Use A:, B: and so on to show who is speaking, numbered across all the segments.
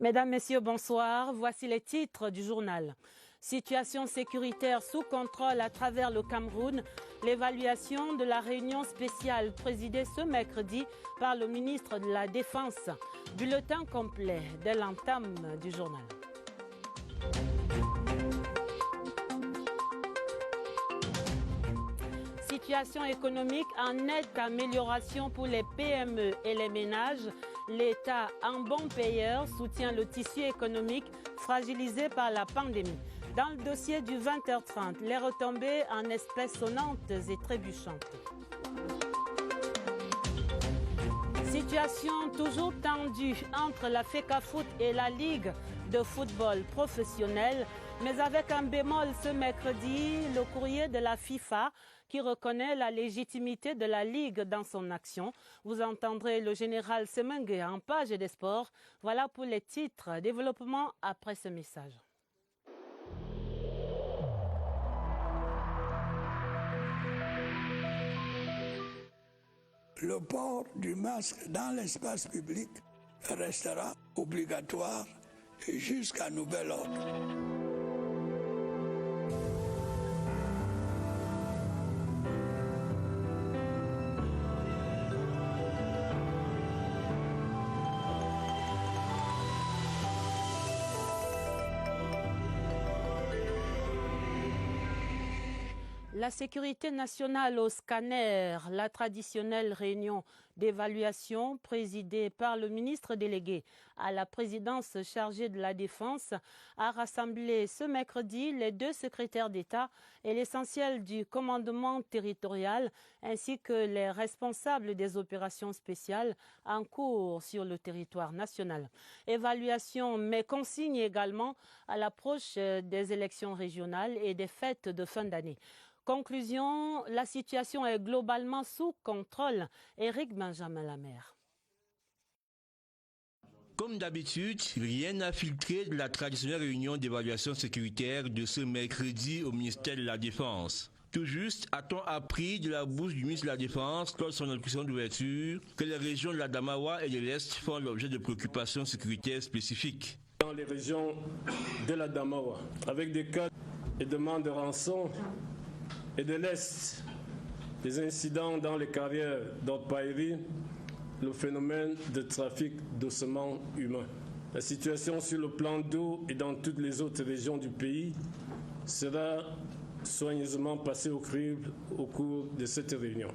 A: Mesdames, Messieurs, bonsoir. Voici les titres du journal. Situation sécuritaire sous contrôle à travers le Cameroun. L'évaluation de la réunion spéciale présidée ce mercredi par le ministre de la Défense. Bulletin complet dès l'entame du journal. Situation économique en nette amélioration pour les PME et les ménages. L'État, en bon payeur, soutient le tissu économique fragilisé par la pandémie. Dans le dossier du 20h30, les retombées en espèces sonnantes et trébuchantes. Situation toujours tendue entre la FECAFOOT et la Ligue de football professionnel, mais avec un bémol ce mercredi, le courrier de la FIFA qui reconnaît la légitimité de la Ligue dans son action. Vous entendrez le général Semengue en page des sports. Voilà pour les titres. Développement après ce message.
B: Le port du masque dans l'espace public restera obligatoire jusqu'à nouvel ordre.
A: La sécurité nationale au scanner, la traditionnelle réunion d'évaluation présidée par le ministre délégué à la présidence chargée de la Défense, a rassemblé ce mercredi les deux secrétaires d'État et l'essentiel du commandement territorial ainsi que les responsables des opérations spéciales en cours sur le territoire national. Évaluation mais consigne également à l'approche des élections régionales et des fêtes de fin d'année. Conclusion, la situation est globalement sous contrôle. Éric Benjamin Lamère.
C: Comme d'habitude, rien n'a filtré de la traditionnelle réunion d'évaluation sécuritaire de ce mercredi au ministère de la Défense. Tout juste a-t-on appris de la bouche du ministre de la Défense lors de son allocution d'ouverture que les régions de la Damawa et de l'Est font l'objet de préoccupations sécuritaires spécifiques.
D: Dans les régions de la Damawa, avec des cas et demandes de rançon, et de l'Est, des incidents dans les carrières d'Orpaïri, le phénomène de trafic d'ossements humains. La situation sur le plan d'eau et dans toutes les autres régions du pays sera soigneusement passée au crible au cours de cette réunion.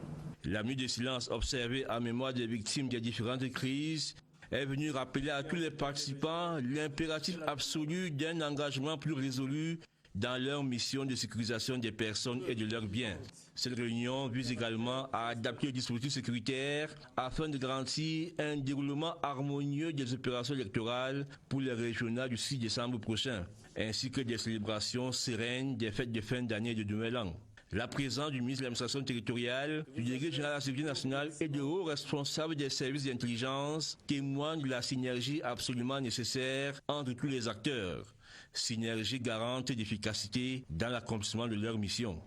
C: La minute de silence observée en mémoire des victimes des différentes crises est venue rappeler à tous les participants l'impératif absolu d'un engagement plus résolu dans leur mission de sécurisation des personnes et de leurs biens. Cette réunion vise également à adapter le dispositif sécuritaire afin de garantir un déroulement harmonieux des opérations électorales pour les régionales du 6 décembre prochain, ainsi que des célébrations sereines des fêtes de fin d'année et de Nouvel An. La présence du ministre de l'administration territoriale, du délégué général de la sécurité nationale et de hauts responsables des services d'intelligence témoigne de la synergie absolument nécessaire entre tous les acteurs. Synergie garante d'efficacité dans l'accomplissement de leur mission.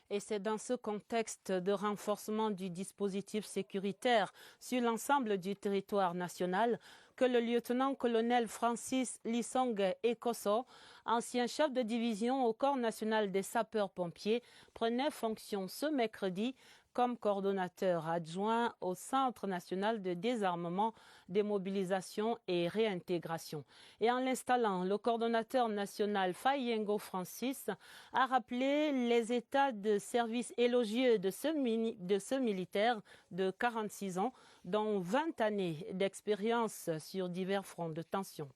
A: Et c'est dans ce contexte de renforcement du dispositif sécuritaire sur l'ensemble du territoire national que le lieutenant-colonel Francis Lisong Ekoso, ancien chef de division au Corps national des sapeurs-pompiers, prenait fonction ce mercredi comme coordonnateur adjoint au Centre national de désarmement, démobilisation et réintégration. Et en l'installant, le coordonnateur national Fayengo Francis a rappelé les états de service élogieux de ce militaire de 46 ans, dont 20 années d'expérience sur divers fronts de tension.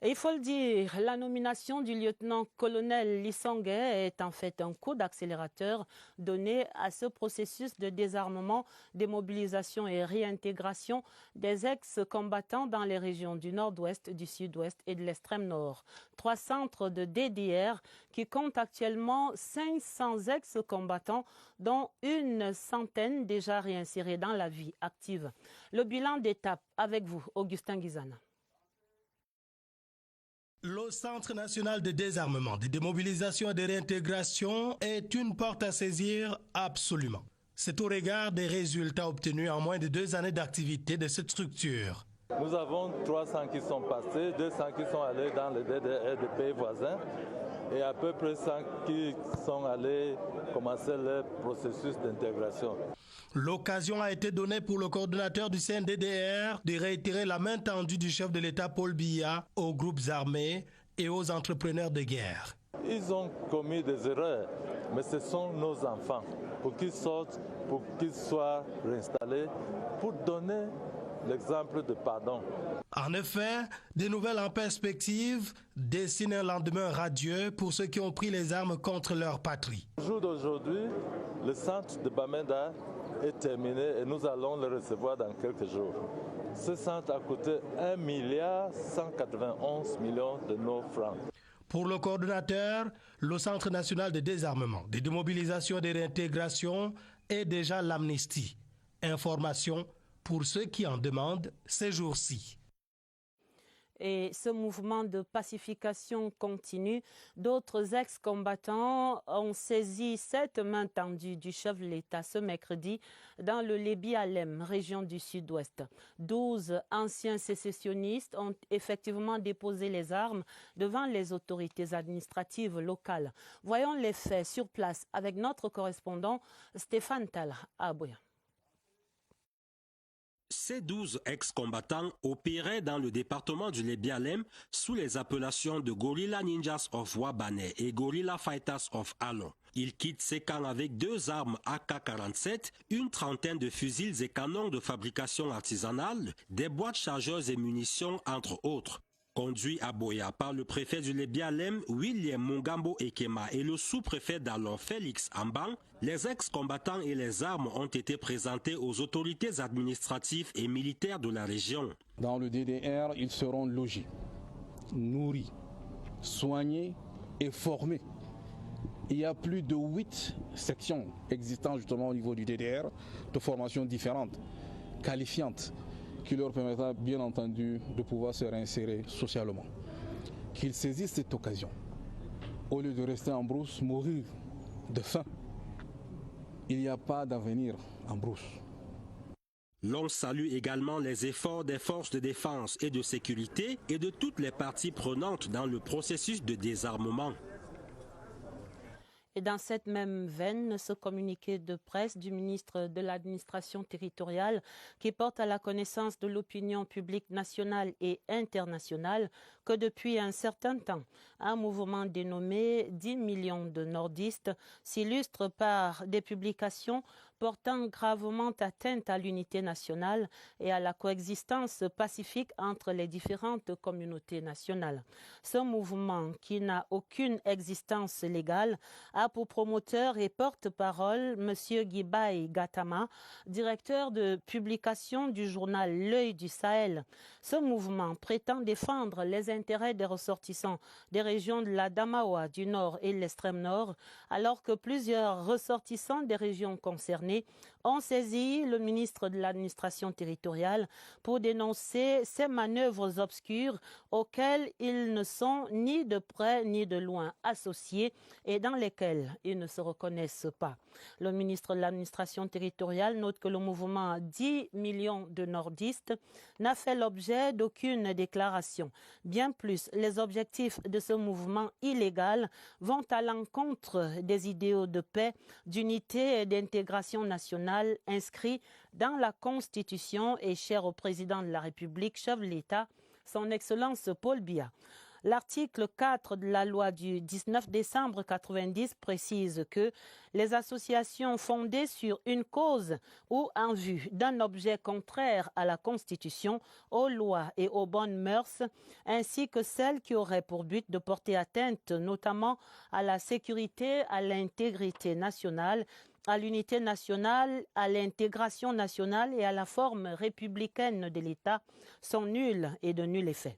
A: Et il faut le dire, la nomination du lieutenant-colonel Lisong est en fait un coup d'accélérateur donné à ce processus de désarmement, démobilisation et réintégration des ex-combattants dans les régions du nord-ouest, du sud-ouest et de l'extrême nord. 3 centres de DDR qui comptent actuellement 500 ex-combattants, dont une centaine déjà réinsérés dans la vie active. Le bilan d'étape avec vous, Augustin Guizana.
E: Le Centre national de désarmement, de démobilisation et de réintégration est une porte à saisir absolument. C'est au regard des résultats obtenus en moins de 2 années d'activité de cette structure
F: Nous avons 300 qui sont passés, 200 qui sont allés dans les DDR des pays voisins et à peu près 100 qui sont allés commencer leur processus d'intégration.
E: L'occasion a été donnée pour le coordonnateur du CNDDR de réitérer la main tendue du chef de l'État Paul Biya aux groupes armés et aux entrepreneurs de guerre.
F: Ils ont commis des erreurs, mais ce sont nos enfants. Pour qu'ils sortent, pour qu'ils soient réinstallés, pour donner l'exemple de pardon.
E: En effet, des nouvelles en perspective dessinent un lendemain radieux pour ceux qui ont pris les armes contre leur patrie.
F: Au jour d'aujourd'hui, le centre de Bamenda est terminé et nous allons le recevoir dans quelques jours. Ce centre a coûté 1,191 milliard de nos francs.
E: Pour le coordonnateur, le Centre national de désarmement, de démobilisation et de réintégration est déjà l'amnistie. Information pour ceux qui en demandent ces jours-ci.
A: Et ce mouvement de pacification continue. D'autres ex-combattants ont saisi cette main tendue du chef de l'État ce mercredi dans le Lébi Alem, région du Sud-Ouest. 12 anciens sécessionnistes ont effectivement déposé les armes devant les autorités administratives locales. Voyons les faits sur place avec notre correspondant Stéphane Talla à Aboya.
G: Ces 12 ex-combattants opéraient dans le département du Lébi-Alem sous les appellations de Gorilla Ninjas of Wabane et Gorilla Fighters of Alon. Ils quittent ces camps avec 2 armes AK-47, une trentaine de fusils et canons de fabrication artisanale, des boîtes chargeuses et munitions, entre autres. Conduit à Boya par le préfet du Lébi-Alem, William Mungambo Ekema, et le sous-préfet d'Alon, Félix Amban, les ex-combattants et les armes ont été présentés aux autorités administratives et militaires de la région.
H: Dans le DDR, ils seront logés, nourris, soignés et formés. Il y a plus de 8 sections existantes justement au niveau du DDR, de formations différentes, qualifiantes, qui leur permettra bien entendu de pouvoir se réinsérer socialement. Qu'ils saisissent cette occasion. Au lieu de rester en brousse, mourir de faim. Il n'y a pas d'avenir en brousse.
G: L'on salue également les efforts des forces de défense et de sécurité et de toutes les parties prenantes dans le processus de désarmement.
A: Et dans cette même veine, ce communiqué de presse du ministre de l'administration territoriale qui porte à la connaissance de l'opinion publique nationale et internationale que depuis un certain temps, un mouvement dénommé 10 millions de nordistes s'illustre par des publications portant gravement atteinte à l'unité nationale et à la coexistence pacifique entre les différentes communautés nationales. Ce mouvement, qui n'a aucune existence légale, a pour promoteur et porte-parole M. Guibaï Gatama, directeur de publication du journal L'Œil du Sahel. Ce mouvement prétend défendre les intérêts des ressortissants des régions de la Damawa du Nord et l'extrême Nord, alors que plusieurs ressortissants des régions concernées ont saisi le ministre de l'administration territoriale pour dénoncer ces manœuvres obscures auxquelles ils ne sont ni de près ni de loin associés et dans lesquelles ils ne se reconnaissent pas. Le ministre de l'administration territoriale note que le mouvement 10 millions de nordistes n'a fait l'objet d'aucune déclaration. Bien plus, les objectifs de ce mouvement illégal vont à l'encontre des idéaux de paix, d'unité et d'intégration nationale inscrits dans la Constitution et chers au président de la République, chef de l'État, son Excellence Paul Biya. L'article 4 de la loi du 19 décembre 1990 précise que les associations fondées sur une cause ou en vue d'un objet contraire à la Constitution, aux lois et aux bonnes mœurs, ainsi que celles qui auraient pour but de porter atteinte notamment à la sécurité, à l'intégrité nationale, à l'unité nationale, à l'intégration nationale et à la forme républicaine de l'État, sont nulles et de nul effet.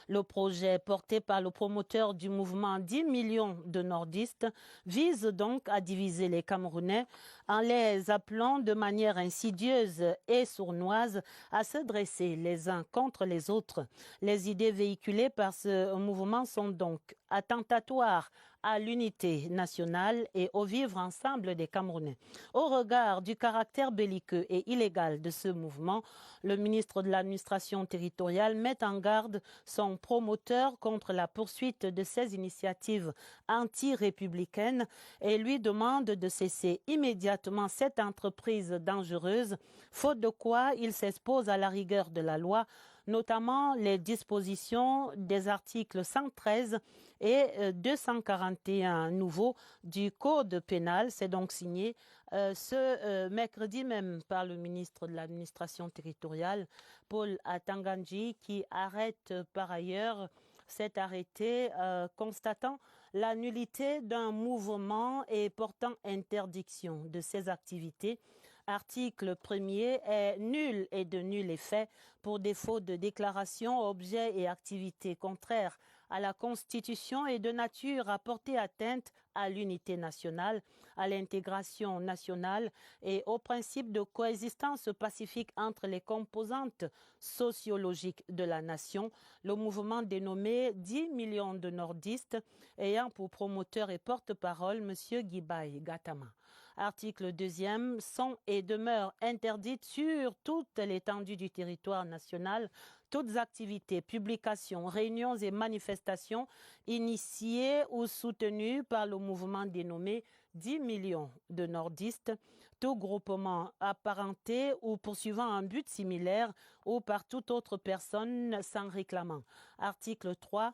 A: Le projet porté par le promoteur du mouvement 10 millions de nordistes vise donc à diviser les Camerounais en les appelant de manière insidieuse et sournoise à se dresser les uns contre les autres. Les idées véhiculées par ce mouvement sont donc attentatoires à l'unité nationale et au vivre ensemble des Camerounais. Au regard du caractère belliqueux et illégal de ce mouvement, le ministre de l'administration territoriale met en garde son promoteur contre la poursuite de ces initiatives anti-républicaines et lui demande de cesser immédiatement cette entreprise dangereuse, faute de quoi il s'expose à la rigueur de la loi, notamment les dispositions des articles 113 et 241 nouveaux du Code pénal. C'est donc signé ce mercredi même par le ministre de l'administration territoriale, Paul Atangandji, qui arrête par ailleurs cet arrêté constatant la nullité d'un mouvement et portant interdiction de ses activités. Article 1er est nul et de nul effet pour défaut de déclaration, objet et activité contraires à la Constitution et de nature à porter atteinte à l'unité nationale, à l'intégration nationale et au principe de coexistence pacifique entre les composantes sociologiques de la nation. Le mouvement dénommé 10 millions de nordistes ayant pour promoteur et porte-parole M. Guibaï Gatama. Article 2e, sont et demeurent interdites sur toute l'étendue du territoire national toutes activités, publications, réunions et manifestations initiées ou soutenues par le mouvement dénommé 10 millions de nordistes, tout groupement apparenté ou poursuivant un but similaire ou par toute autre personne s'en réclamant. Article 3.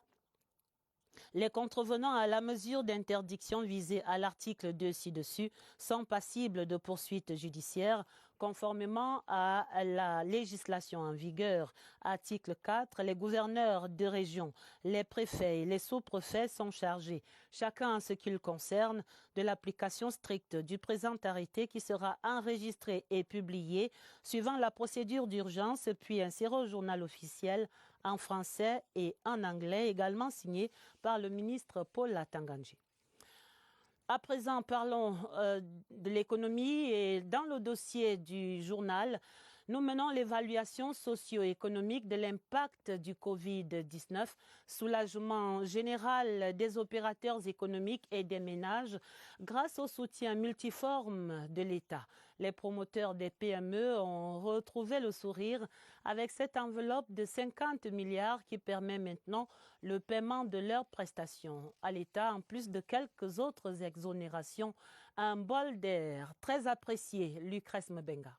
A: Les contrevenants à la mesure d'interdiction visée à l'article 2 ci-dessus sont passibles de poursuites judiciaires conformément à la législation en vigueur. Article 4. Les gouverneurs de région, les préfets et les sous-préfets sont chargés, chacun en ce qui le concerne, de l'application stricte du présent arrêté qui sera enregistré et publié suivant la procédure d'urgence puis inséré au journal officiel en français et en anglais, également signé par le ministre Paul Atangandji. À présent, parlons de l'économie et dans le dossier du journal, nous menons l'évaluation socio-économique de l'impact du Covid-19, soulagement général des opérateurs économiques et des ménages grâce au soutien multiforme de l'État. Les promoteurs des PME ont retrouvé le sourire avec cette enveloppe de 50 milliards qui permet maintenant le paiement de leurs prestations à l'État, en plus de quelques autres exonérations. Un bol d'air très apprécié, Lucrèce Mbenga.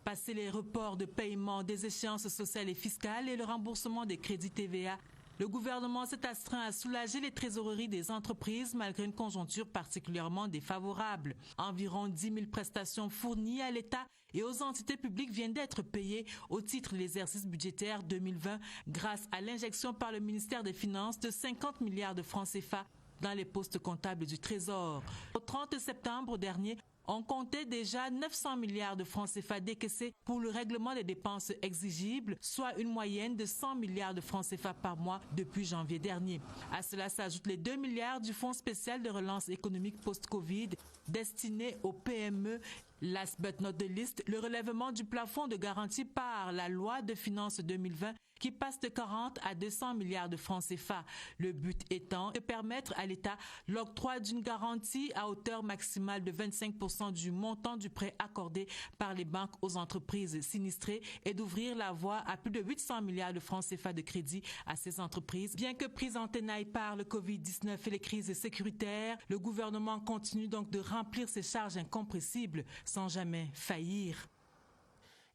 I: Passer les reports de paiement des échéances sociales et fiscales et le remboursement des crédits TVA, le gouvernement s'est astreint à soulager les trésoreries des entreprises malgré une conjoncture particulièrement défavorable. Environ 10 000 prestations fournies à l'État et aux entités publiques viennent d'être payées au titre de l'exercice budgétaire 2020 grâce à l'injection par le ministère des Finances de 50 milliards de francs CFA dans les postes comptables du Trésor. Au 30 septembre dernier, on comptait déjà 900 milliards de francs CFA décaissés pour le règlement des dépenses exigibles, soit une moyenne de 100 milliards de francs CFA par mois depuis janvier dernier. À cela s'ajoutent les 2 milliards du Fonds spécial de relance économique post-Covid destiné aux PME. Last but not the least, le relèvement du plafond de garantie par la loi de finances 2020 qui passe de 40 à 200 milliards de francs CFA. Le but étant de permettre à l'État l'octroi d'une garantie à hauteur maximale de 25% du montant du prêt accordé par les banques aux entreprises sinistrées et d'ouvrir la voie à plus de 800 milliards de francs CFA de crédit à ces entreprises. Bien que prise en tenaille par le Covid-19 et les crises sécuritaires, le gouvernement continue donc de remplir ses charges incompressibles sans jamais faillir.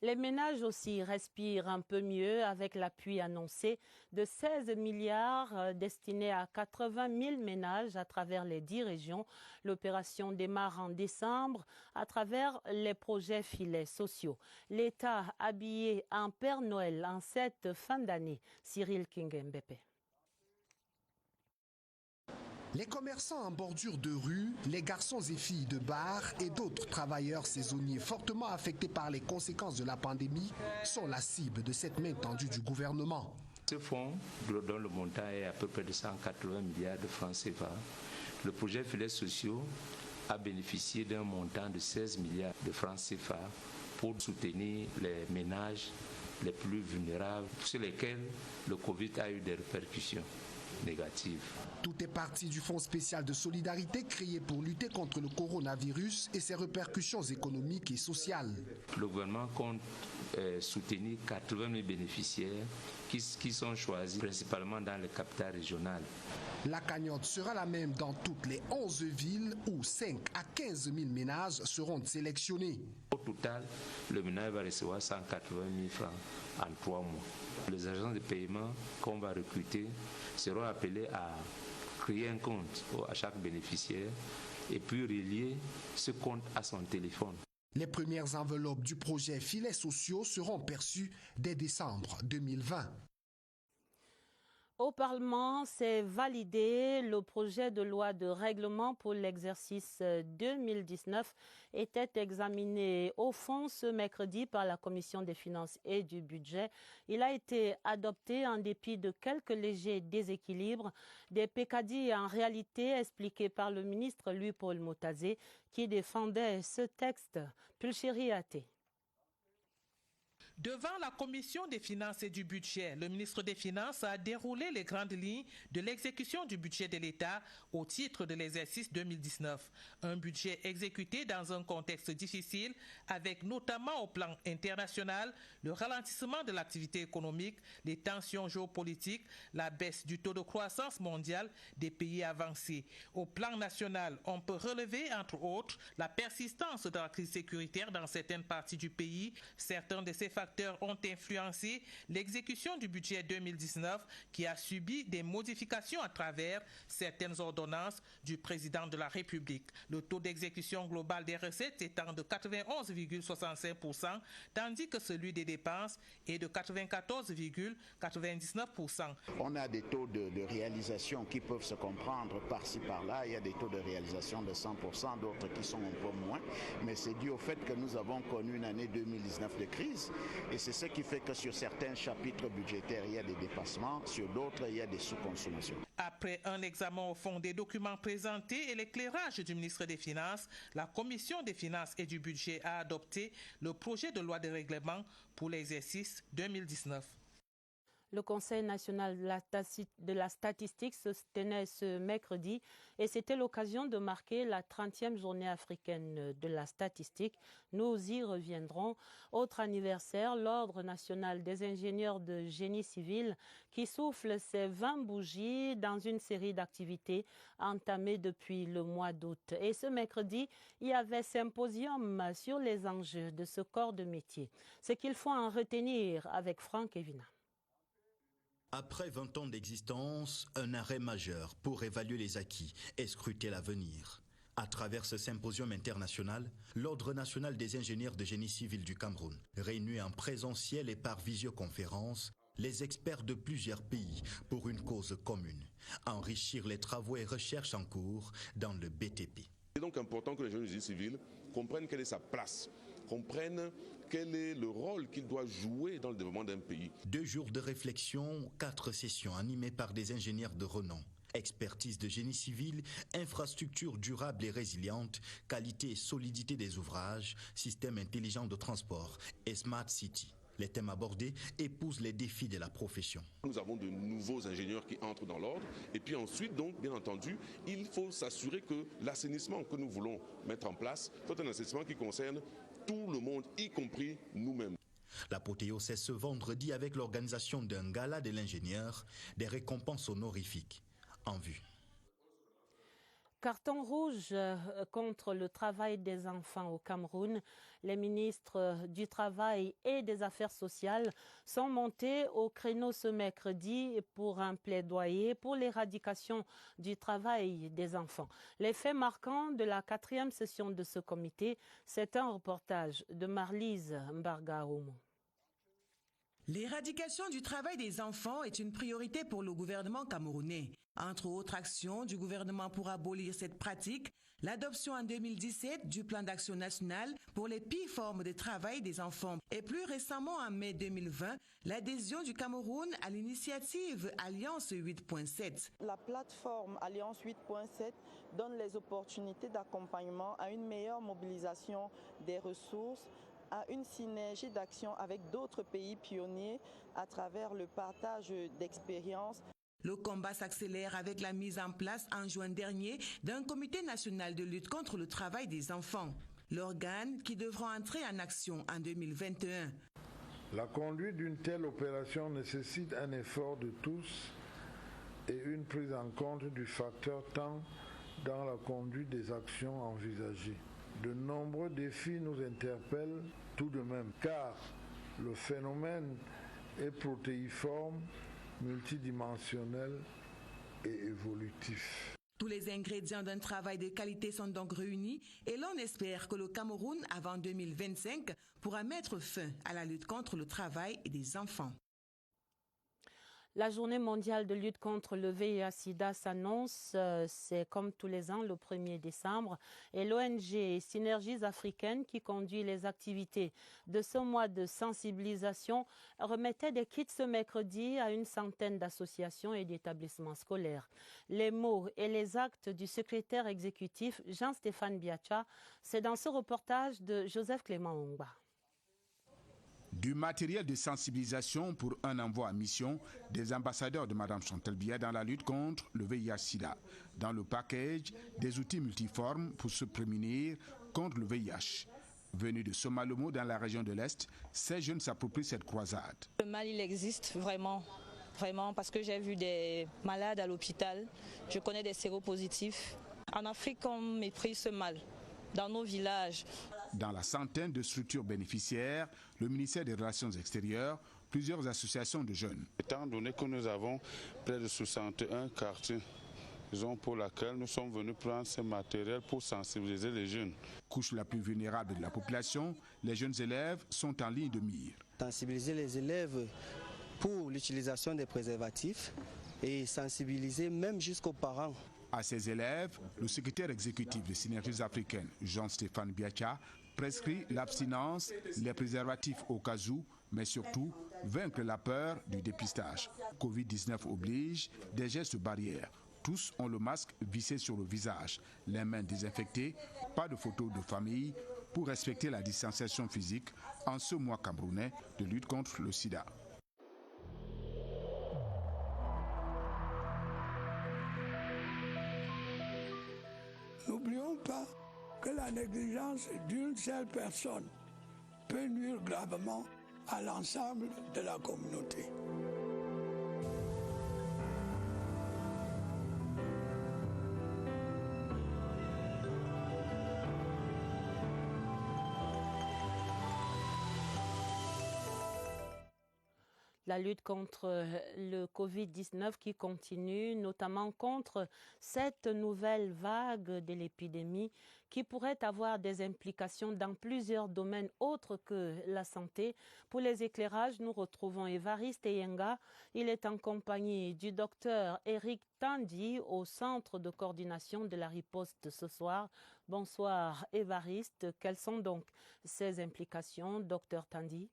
A: Les ménages aussi respirent un peu mieux avec l'appui annoncé de 16 milliards destinés à 80 000 ménages à travers les 10 régions. L'opération démarre en décembre à travers les projets filets sociaux. L'État habillé en Père Noël en cette fin d'année. Cyril Kingembebe.
J: Les commerçants en bordure de rue, les garçons et filles de bar et d'autres travailleurs saisonniers fortement affectés par les conséquences de la pandémie sont la cible de cette main tendue du gouvernement.
K: Ce fonds, dont le montant est à peu près de 180 milliards de francs CFA, le projet filets sociaux a bénéficié d'un montant de 16 milliards de francs CFA pour soutenir les ménages les plus vulnérables sur lesquels le Covid a eu des répercussions négatives.
J: Tout est parti du Fonds spécial de solidarité créé pour lutter contre le coronavirus et ses répercussions économiques et sociales.
K: Le gouvernement compte soutenir 80 000 bénéficiaires qui sont choisis principalement dans les capitales régionales.
J: La cagnotte sera la même dans toutes les 11 villes où 5 à 15 000 ménages seront sélectionnés.
K: Au total, le ménage va recevoir 180 000 francs en 3 mois. Les agents de paiement qu'on va recruter seront appelés à créer un compte à chaque bénéficiaire et puis relier ce compte à son téléphone.
J: Les premières enveloppes du projet Filets sociaux seront perçues dès décembre 2020.
A: Au Parlement, s'est validé le projet de loi de règlement pour l'exercice 2019 était examiné au fond ce mercredi par la Commission des finances et du budget. Il a été adopté en dépit de quelques légers déséquilibres, des peccadilles en réalité expliqués par le ministre Louis-Paul Motazé qui défendait ce texte. Pulchéri Athé.
L: Devant la Commission des finances et du budget, le ministre des Finances a déroulé les grandes lignes de l'exécution du budget de l'État au titre de l'exercice 2019. Un budget exécuté dans un contexte difficile avec notamment au plan international le ralentissement de l'activité économique, les tensions géopolitiques, la baisse du taux de croissance mondiale des pays avancés. Au plan national, on peut relever entre autres la persistance de la crise sécuritaire dans certaines parties du pays. Certains de ces facteurs ont influencé l'exécution du budget 2019 qui a subi des modifications à travers certaines ordonnances du président de la République. Le taux d'exécution global des recettes étant de 91,65%, tandis que celui des dépenses est de 94,99%.
M: On a des taux de réalisation qui peuvent se comprendre par-ci par-là. Il y a des taux de réalisation de 100%, d'autres qui sont un peu moins. Mais c'est dû au fait que nous avons connu une année 2019 de crise. Et c'est ce qui fait que sur certains chapitres budgétaires, il y a des dépassements, sur d'autres, il y a des sous-consommations.
L: Après un examen au fond des documents présentés et l'éclairage du ministre des Finances, la Commission des finances et du budget a adopté le projet de loi de règlement pour l'exercice 2019.
A: Le Conseil national de la statistique se tenait ce mercredi et c'était l'occasion de marquer la 30e journée africaine de la statistique. Nous y reviendrons. Autre anniversaire, l'Ordre national des ingénieurs de génie civil qui souffle ses 20 bougies dans une série d'activités entamées depuis le mois d'août. Et ce mercredi, il y avait symposium sur les enjeux de ce corps de métier. Ce qu'il faut en retenir avec Franck Evina.
N: Après 20 ans d'existence, un arrêt majeur pour évaluer les acquis et scruter l'avenir. À travers ce symposium international, l'Ordre national des ingénieurs de génie civil du Cameroun réunit en présentiel et par visioconférence les experts de plusieurs pays pour une cause commune, enrichir les travaux et recherches en cours dans le BTP.
O: C'est donc important que les ingénieurs de génie civil comprennent quelle est sa place, comprennent quel est le rôle qu'il doit jouer dans le développement d'un pays.
N: 2 jours de réflexion, 4 sessions animées par des ingénieurs de renom. Expertise de génie civil, infrastructures durables et résilientes, qualité et solidité des ouvrages, système intelligent de transport et Smart City. Les thèmes abordés épousent les défis de la profession.
O: Nous avons de nouveaux ingénieurs qui entrent dans l'ordre et puis ensuite, donc, bien entendu, il faut s'assurer que l'assainissement que nous voulons mettre en place soit un assainissement qui concerne tout le monde, y compris nous-mêmes.
N: L'apothéose c'est ce vendredi avec l'organisation d'un gala de l'ingénieur, des récompenses honorifiques en vue.
A: Carton rouge contre le travail des enfants au Cameroun. Les ministres du Travail et des Affaires sociales sont montés au créneau ce mercredi pour un plaidoyer pour l'éradication du travail des enfants. Les faits marquants de la 4e session de ce comité, c'est un reportage de Marlise Mbarga-Oumo.
I: L'éradication du travail des enfants est une priorité pour le gouvernement camerounais. Entre autres actions du gouvernement pour abolir cette pratique, l'adoption en 2017 du plan d'action national pour les pires formes de travail des enfants et plus récemment en mai 2020, l'adhésion du Cameroun à l'initiative Alliance 8.7.
P: La plateforme Alliance 8.7 donne les opportunités d'accompagnement à une meilleure mobilisation des ressources, à une synergie d'action avec d'autres pays pionniers à travers le partage d'expériences.
I: Le combat s'accélère avec la mise en place en juin dernier d'un comité national de lutte contre le travail des enfants, l'organe qui devra entrer en action en 2021.
Q: La conduite d'une telle opération nécessite un effort de tous et une prise en compte du facteur temps dans la conduite des actions envisagées. De nombreux défis nous interpellent tout de même, car le phénomène est protéiforme, multidimensionnel et évolutif.
I: Tous les ingrédients d'un travail de qualité sont donc réunis et l'on espère que le Cameroun, avant 2025, pourra mettre fin à la lutte contre le travail des enfants.
A: La journée mondiale de lutte contre le VIH-Sida s'annonce, c'est comme tous les ans le 1er décembre. Et l'ONG Synergies Africaines, qui conduit les activités de ce mois de sensibilisation, remettait des kits ce mercredi à une centaine d'associations et d'établissements scolaires. Les mots et les actes du secrétaire exécutif Jean-Stéphane Biacha, c'est dans ce reportage de Joseph Clément Ongba.
R: Du matériel de sensibilisation pour un envoi à mission des ambassadeurs de Mme Chantal Biya dans la lutte contre le VIH-Sida. Dans le package, des outils multiformes pour se prémunir contre le VIH. Venus de Somalomo dans la région de l'Est, ces jeunes s'approprient cette croisade.
S: Le mal, il existe vraiment, parce que j'ai vu des malades à l'hôpital, je connais des séropositifs. En Afrique, on méprise ce mal. Dans nos villages.
R: Dans la centaine de structures bénéficiaires, le ministère des Relations extérieures, plusieurs associations de jeunes.
T: Étant donné que nous avons près de 61 quartiers, raison pour laquelle nous sommes venus prendre ce matériel pour sensibiliser les jeunes.
R: Couche la plus vulnérable de la population, les jeunes élèves sont en ligne de mire.
U: Sensibiliser les élèves pour l'utilisation des préservatifs et sensibiliser même jusqu'aux parents.
R: À ces élèves, le secrétaire exécutif des Synergies africaines, Jean-Stéphane Biacha, prescrit l'abstinence, les préservatifs au cas où, mais surtout vaincre la peur du dépistage. Covid-19 oblige des gestes barrières. Tous ont le masque vissé sur le visage, les mains désinfectées, pas de photos de famille pour respecter la distanciation physique en ce mois camerounais de lutte contre le sida.
B: N'oublions pas que la négligence d'une seule personne peut nuire gravement à l'ensemble de la communauté.
A: La lutte contre le Covid-19 qui continue, notamment contre cette nouvelle vague de l'épidémie qui pourrait avoir des implications dans plusieurs domaines autres que la santé. Pour les éclairages, nous retrouvons Évariste Eyenga. Il est en compagnie du docteur Eric Tandy au Centre de coordination de la riposte ce soir. Bonsoir Évariste. Quelles sont donc ces implications, docteur Tandy?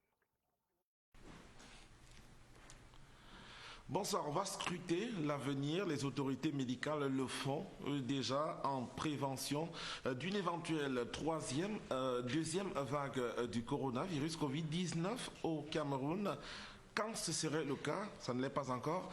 V: Bonsoir, on va scruter l'avenir. Les autorités médicales le font déjà en prévention d'une éventuelle deuxième vague du coronavirus Covid-19 au Cameroun. Quand ce serait le cas, ça ne l'est pas encore,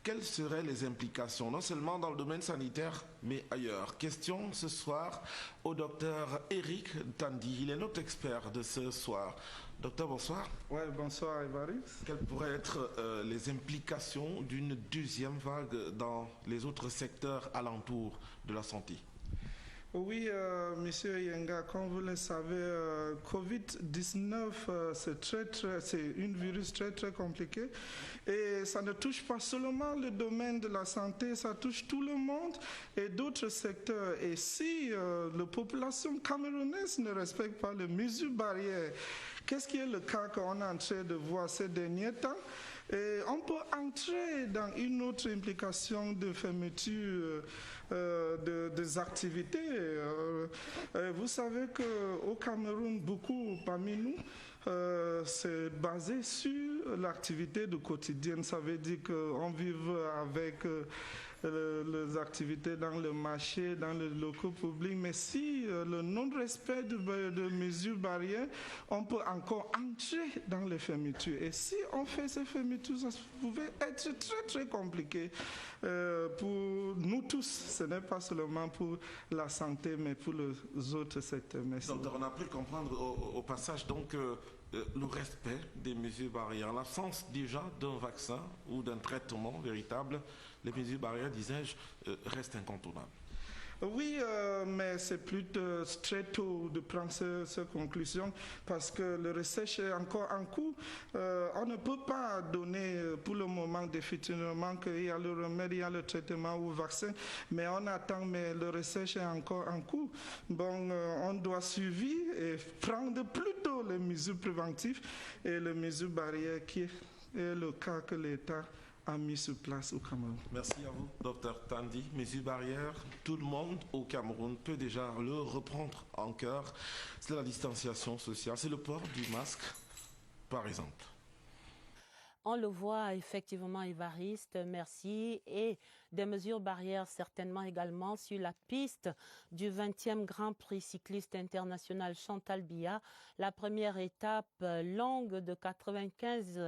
V: quelles seraient les implications, non seulement dans le domaine sanitaire, mais ailleurs? Question ce soir au docteur Eric Tandy. Il est notre expert de ce soir. Docteur, bonsoir.
W: Oui, bonsoir Évariste.
V: Quelles pourraient être les implications d'une deuxième vague dans les autres secteurs alentours de la santé?
W: Oui, Monsieur Yenga, comme vous le savez, Covid-19, c'est un virus très très compliqué et ça ne touche pas seulement le domaine de la santé, ça touche tout le monde et d'autres secteurs. Et si la population camerounaise ne respecte pas les mesures barrières, qu'est-ce qui est le cas qu'on est en train de voir ces derniers temps? Et on peut entrer dans une autre implication de fermeture des activités. Vous savez qu'au Cameroun, beaucoup parmi nous, c'est basé sur l'activité du quotidien. Ça veut dire qu'on vit avec les activités dans le marché, dans les locaux publics. Mais si le non-respect de mesures barrières, on peut encore entrer dans les fermetures. Et si on fait ces fermetures, ça pouvait être très très compliqué pour nous tous. Ce n'est pas seulement pour la santé, mais pour les autres secteurs. Merci.
V: Donc, on a pu comprendre au passage donc le respect des mesures barrières. En l'absence déjà d'un vaccin ou d'un traitement véritable, les mesures barrières, disais-je, restent incontournables.
W: Oui, mais c'est plutôt très tôt de prendre cette conclusion parce que la recherche est encore en cours. On ne peut pas donner pour le moment définitivement qu'il y a le remède, il y a le traitement ou le vaccin, mais on attend, mais la recherche est encore en cours. Bon, on doit suivre et prendre plutôt les mesures préventives et les mesures barrières qui est le cas que l'État a mis sur place au Cameroun.
V: Merci à vous, Dr Tandi. Mesures barrières, tout le monde au Cameroun peut déjà le reprendre en cœur. C'est la distanciation sociale, c'est le port du masque, par exemple.
A: On le voit effectivement, Évariste, merci. Et des mesures barrières certainement également sur la piste du 20e Grand Prix cycliste international Chantal Biya. La première étape longue de 95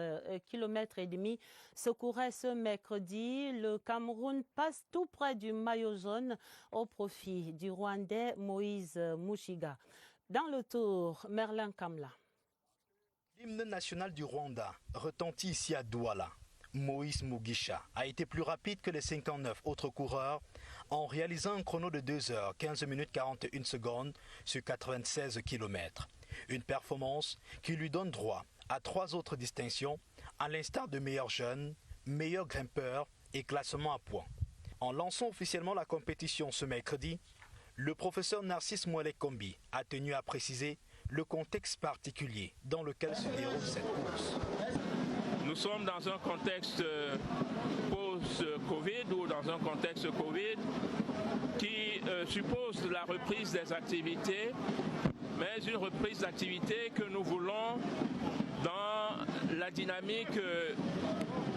A: km et demi se courait ce mercredi. Le Cameroun passe tout près du maillot jaune au profit du Rwandais Moïse Mushiga. Dans le Tour, Merlin Kamla.
C: L'hymne national du Rwanda retentit ici à Douala. Moïse Mugisha a été plus rapide que les 59 autres coureurs en réalisant un chrono de 2 h 15 minutes 41 secondes sur 96 km. Une performance qui lui donne droit à 3 autres distinctions, à l'instar de meilleur jeune, meilleur grimpeur et classement à points. En lançant officiellement la compétition ce mercredi, le professeur Narcisse Mouelek-Kombi a tenu à préciser le contexte particulier dans lequel se déroule cette course.
D: Nous sommes dans un contexte post-Covid ou dans un contexte Covid qui suppose la reprise des activités, mais une reprise d'activités que nous voulons dans la dynamique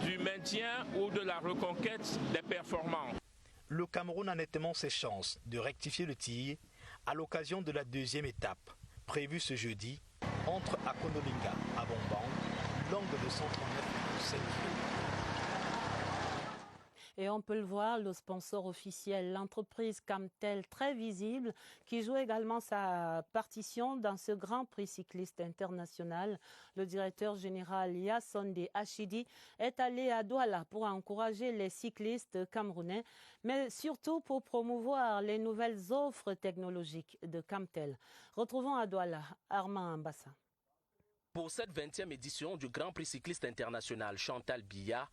D: du maintien ou de la reconquête des performances.
C: Le Cameroun a nettement ses chances de rectifier le tir à l'occasion de la deuxième étape, prévue ce jeudi, entre Akonolinga à Bomban, longue de 139,7 km.
A: Et on peut le voir, le sponsor officiel, l'entreprise Camtel, très visible, qui joue également sa partition dans ce Grand Prix cycliste international. Le directeur général Yassonde Achidi est allé à Douala pour encourager les cyclistes camerounais, mais surtout pour promouvoir les nouvelles offres technologiques de Camtel. Retrouvons à Douala Armand Ambassa.
F: Pour cette 20e édition du Grand Prix cycliste international Chantal Biya,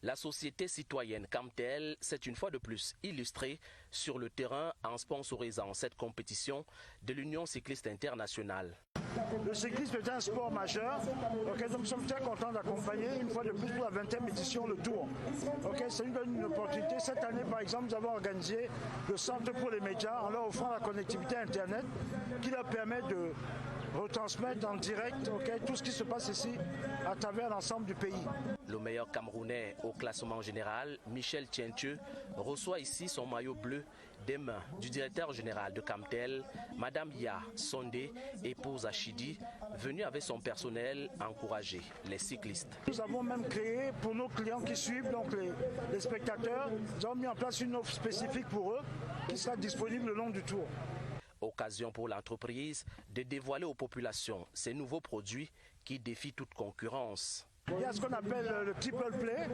F: la société citoyenne Camtel s'est une fois de plus illustrée sur le terrain en sponsorisant cette compétition de l'Union cycliste internationale.
X: Le cyclisme est un sport majeur, donc nous sommes très contents d'accompagner une fois de plus pour la 20e édition le Tour. C'est une opportunité. Cette année, par exemple, nous avons organisé le centre pour les médias en leur offrant la connectivité Internet qui leur permet de retransmettre en direct tout ce qui se passe ici à travers l'ensemble du pays.
F: Le meilleur Camerounais au classement général, Michel Tientieux, reçoit ici son maillot bleu des mains du directeur général de Camtel, Madame Yassonde, épouse Achidi, venue avec son personnel encourager les cyclistes.
X: Nous avons même créé pour nos clients qui suivent, donc les spectateurs, nous avons mis en place une offre spécifique pour eux qui sera disponible le long du Tour.
F: Occasion pour l'entreprise de dévoiler aux populations ces nouveaux produits qui défient toute concurrence.
X: Il y a ce qu'on appelle le triple play,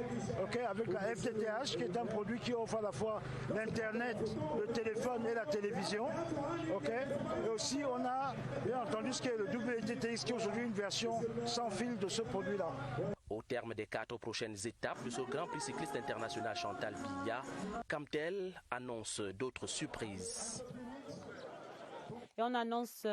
X: avec la FTTH, qui est un produit qui offre à la fois l'Internet, le téléphone et la télévision. Et aussi, on a bien entendu ce qui est le WTTX, qui est aujourd'hui une version sans fil de ce produit-là.
F: Au terme des 4 prochaines étapes de ce Grand Prix cycliste international Chantal Biya, Camtel annonce d'autres surprises.
A: Et on annonce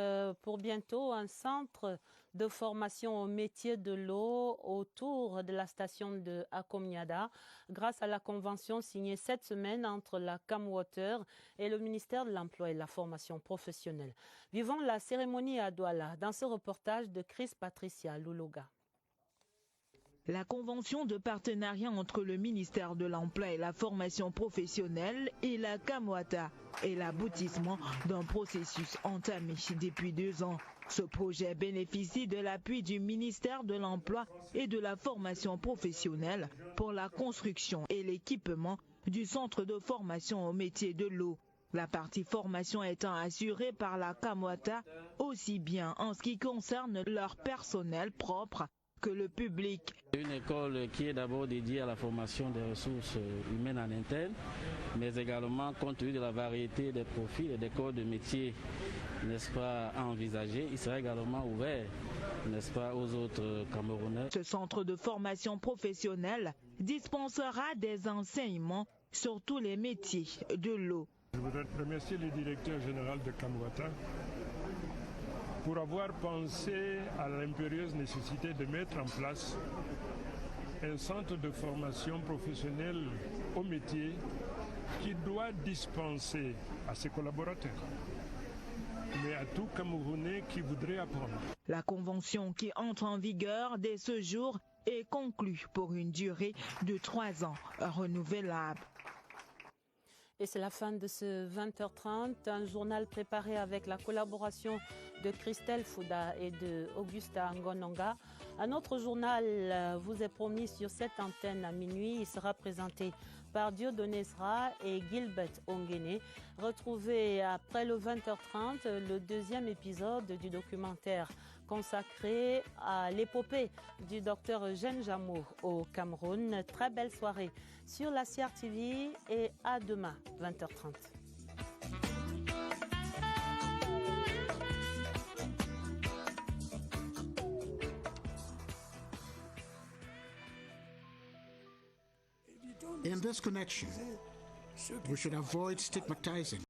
A: pour bientôt un centre de formation au métier de l'eau autour de la station de Akomiada, grâce à la convention signée cette semaine entre la Camwater et le ministère de l'Emploi et de la formation professionnelle. Vivons la cérémonie à Douala dans ce reportage de Chris Patricia Louloga.
E: La convention de partenariat entre le ministère de l'Emploi et la formation professionnelle et la Camwata est l'aboutissement d'un processus entamé depuis 2 ans. Ce projet bénéficie de l'appui du ministère de l'Emploi et de la formation professionnelle pour la construction et l'équipement du centre de formation au métier de l'eau. La partie formation étant assurée par la Camwata, aussi bien en ce qui concerne leur personnel propre que le public.
G: Une école qui est d'abord dédiée à la formation des ressources humaines en interne, mais également compte tenu de la variété des profils et des corps de métier, n'est-ce pas, à envisager, il sera également ouvert, n'est-ce pas, aux autres Camerounais.
E: Ce centre de formation professionnelle dispensera des enseignements sur tous les métiers de l'eau.
H: Je voudrais remercier le directeur général de Camwata pour avoir pensé à l'impérieuse nécessité de mettre en place un centre de formation professionnelle au métier qui doit dispenser à ses collaborateurs, mais à tout Camerounais qui voudrait apprendre.
E: La convention qui entre en vigueur dès ce jour est conclue pour une durée de 3 ans renouvelable.
A: Et c'est la fin de ce 20h30, un journal préparé avec la collaboration de Christelle Fouda et de Augusta Ngononga. Un autre journal vous est promis sur cette antenne à minuit. Il sera présenté par Dieudonné Sra et Gilbert Ongene. Retrouvez après le 20h30 le 2e épisode du documentaire consacré à l'épopée du docteur Eugène Jamour au Cameroun. Très belle soirée sur la CR TV et à demain 20h30.
K: In this connection, we should avoid stigmatizing